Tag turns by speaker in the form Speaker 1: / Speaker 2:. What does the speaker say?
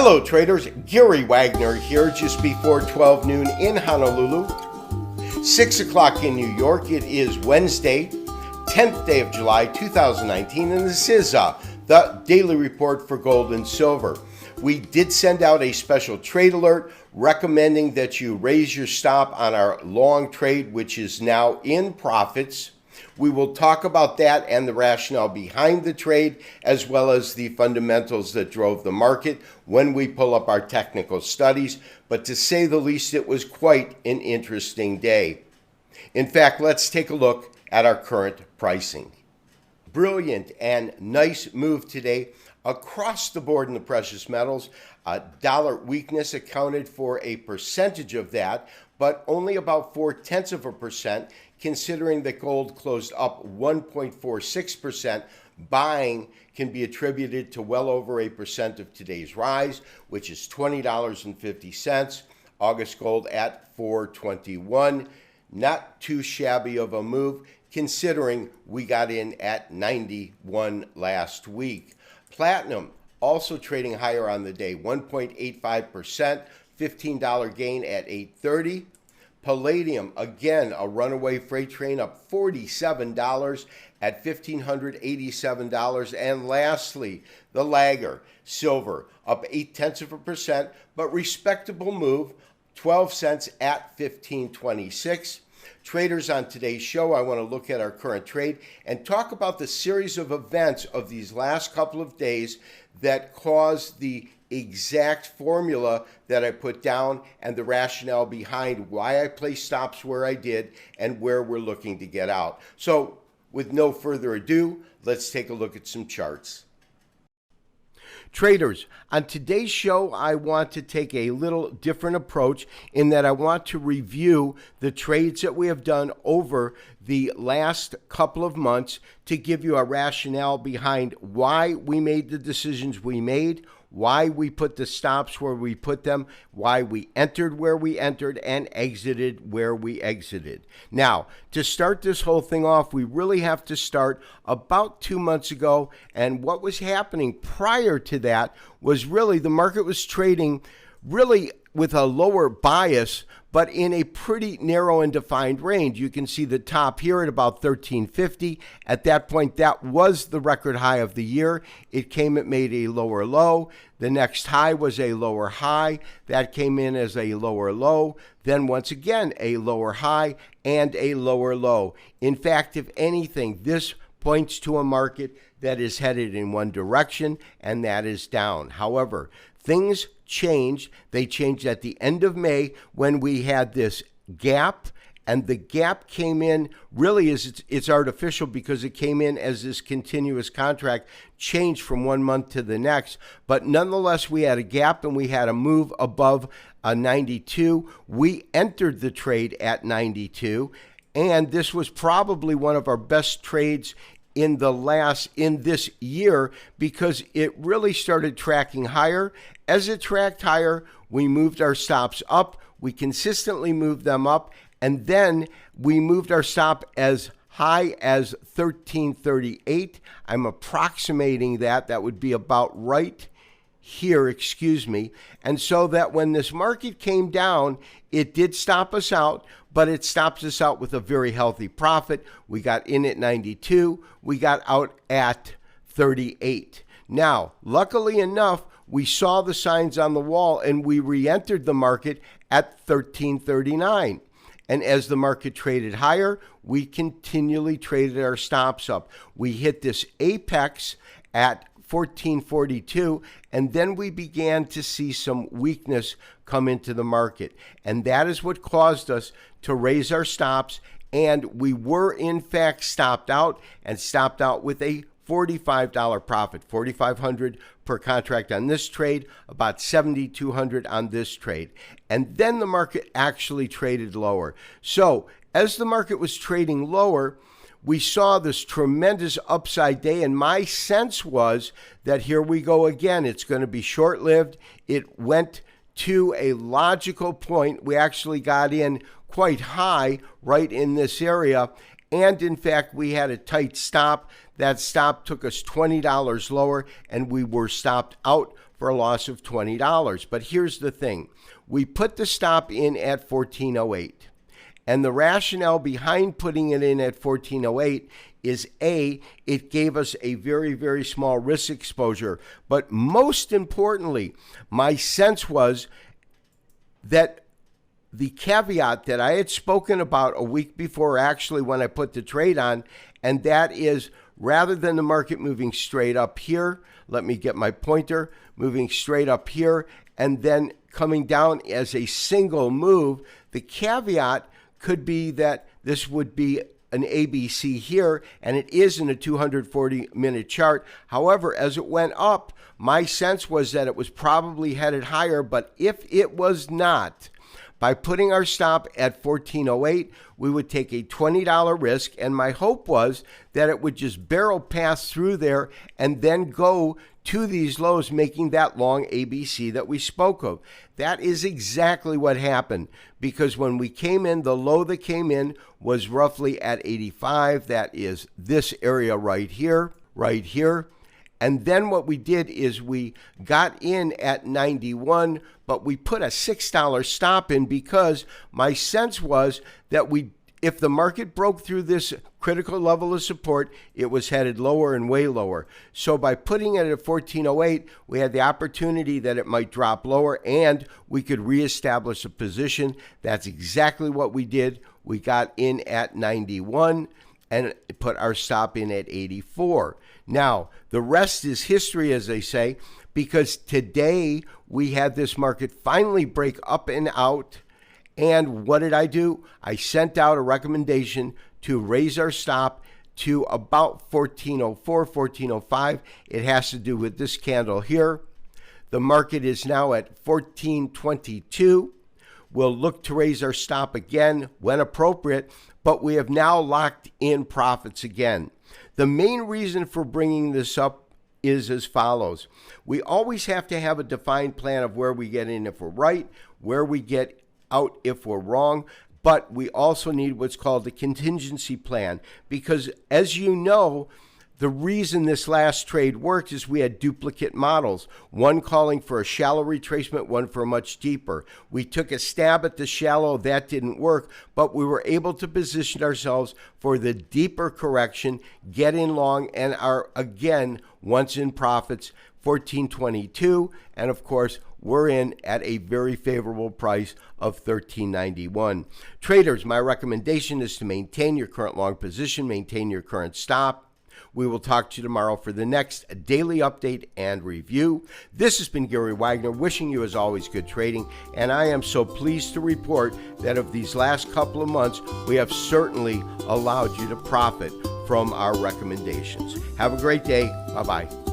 Speaker 1: Hello traders, Gary Wagner here just before 12 noon in Honolulu, 6 o'clock in New York. It is Wednesday, 10th day of July 2019, and this is the daily report for gold and silver. We did send out a special trade alert recommending that you raise your stop on our long trade, which is now in profits. We will talk about that and the rationale behind the trade, as well as the fundamentals that drove the market when we pull up our technical studies. But to say the least, it was quite an interesting day. In fact, let's take a look at our current pricing. Brilliant and nice move today across the board in the precious metals. Dollar weakness accounted for a percentage of that, but only about 0.4%, considering that gold closed up 1.46%. Buying can be attributed to well over 8% of today's rise, which is $20.50. August gold at $421. Not too shabby of a move, considering we got in at 91 last week. Platinum also trading higher on the day, 1.85%, $15 gain at 830. Palladium, again, a runaway freight train, up $47 at $1,587. And lastly, the lagger, silver, up 0.8%, but respectable move, 12 cents at $15.26. Traders, on today's show, I want to look at our current trade and talk about the series of events of these last couple of days that caused the exact formula that I put down and the rationale behind why I placed stops where I did and where we're looking to get out. So with no further ado, let's take a look at some charts. Traders, on today's show, I want to take a little different approach in that I want to review the trades that we have done over the last couple of months to give you a rationale behind why we made the decisions we made, why we put the stops where we put them, why we entered where we entered, and exited where we exited. Now, to start this whole thing off, we really have to start about 2 months ago, and what was happening prior to that was really the market was trading really with a lower bias, but in a pretty narrow and defined range. You can see the top here at about 1350. At that point, that was the record high of the year. It made a lower low. The next high was a lower high. That came in as a lower low. Then once again, a lower high and a lower low. In fact, if anything, this points to a market that is headed in one direction, and that is down. However, things changed. They changed at the end of May when we had this gap, and the gap came in really as it's artificial because it came in as this continuous contract changed from 1 month to the next. But nonetheless, we had a gap and we had a move above a 92. We entered the trade at 92, and this was probably one of our best trades in this year because it really started tracking higher. As it tracked higher, we moved our stops up. We consistently moved them up, and then we moved our stop as high as 1338. I'm approximating that. That would be about right here, excuse me. And so that when this market came down, it did stop us out, but it stops us out with a very healthy profit. We got in at 92. We got out at 38. Now, luckily enough, we saw the signs on the wall and we re-entered the market at 1339. And as the market traded higher, we continually traded our stops up. We hit this apex at 1442, and then we began to see some weakness come into the market. And that is what caused us to raise our stops, and we were in fact stopped out with a $45 profit, $4,500 per contract on this trade, about $7,200 on this trade. And then the market actually traded lower. So as the market was trading lower, we saw this tremendous upside day, and my sense was that here we go again. It's going to be short-lived. It went to a logical point. We actually got in quite high right in this area, And in fact, we had a tight stop. That stop took us $20 lower, and we were stopped out for a loss of $20. But here's the thing. We put the stop in at 1408. And the rationale behind putting it in at 1408 is A, it gave us a very, very small risk exposure. But most importantly, my sense was that the caveat that I had spoken about a week before, actually when I put the trade on, and that is rather than the market moving straight up here, let me get my pointer, moving straight up here, and then coming down as a single move, the caveat could be that this would be an ABC here, and it is in a 240-minute chart. However, as it went up, my sense was that it was probably headed higher, but if it was not, by putting our stop at 1408, we would take a $20 risk, and my hope was that it would just barrel pass through there and then go to these lows, making that long ABC that we spoke of. That is exactly what happened, because when we came in, the low that came in was roughly at 85. That is this area right here, right here. And then what we did is we got in at 91, but we put a $6 stop in because my sense was that if the market broke through this critical level of support, it was headed lower and way lower. So by putting it at 1408, we had the opportunity that it might drop lower and we could reestablish a position. That's exactly what we did. We got in at 91 and put our stop in at 84. Now, the rest is history, as they say, because today we had this market finally break up and out. And what did I do? I sent out a recommendation to raise our stop to about 1404, 1405. It has to do with this candle here. The market is now at 1422. We'll look to raise our stop again when appropriate, but we have now locked in profits again. The main reason for bringing this up is as follows. We always have to have a defined plan of where we get in if we're right, where we get out if we're wrong, but we also need what's called a contingency plan, because as you know, the reason this last trade worked is we had duplicate models, one calling for a shallow retracement, one for a much deeper. We took a stab at the shallow, that didn't work, but we were able to position ourselves for the deeper correction, get in long, and are again once in profits, 1422, and of course we're in at a very favorable price of $13.91. Traders, my recommendation is to maintain your current long position, maintain your current stop. We will talk to you tomorrow for the next daily update and review. This has been Gary Wagner, wishing you as always good trading, and I am so pleased to report that of these last couple of months, we have certainly allowed you to profit from our recommendations. Have a great day. Bye-bye.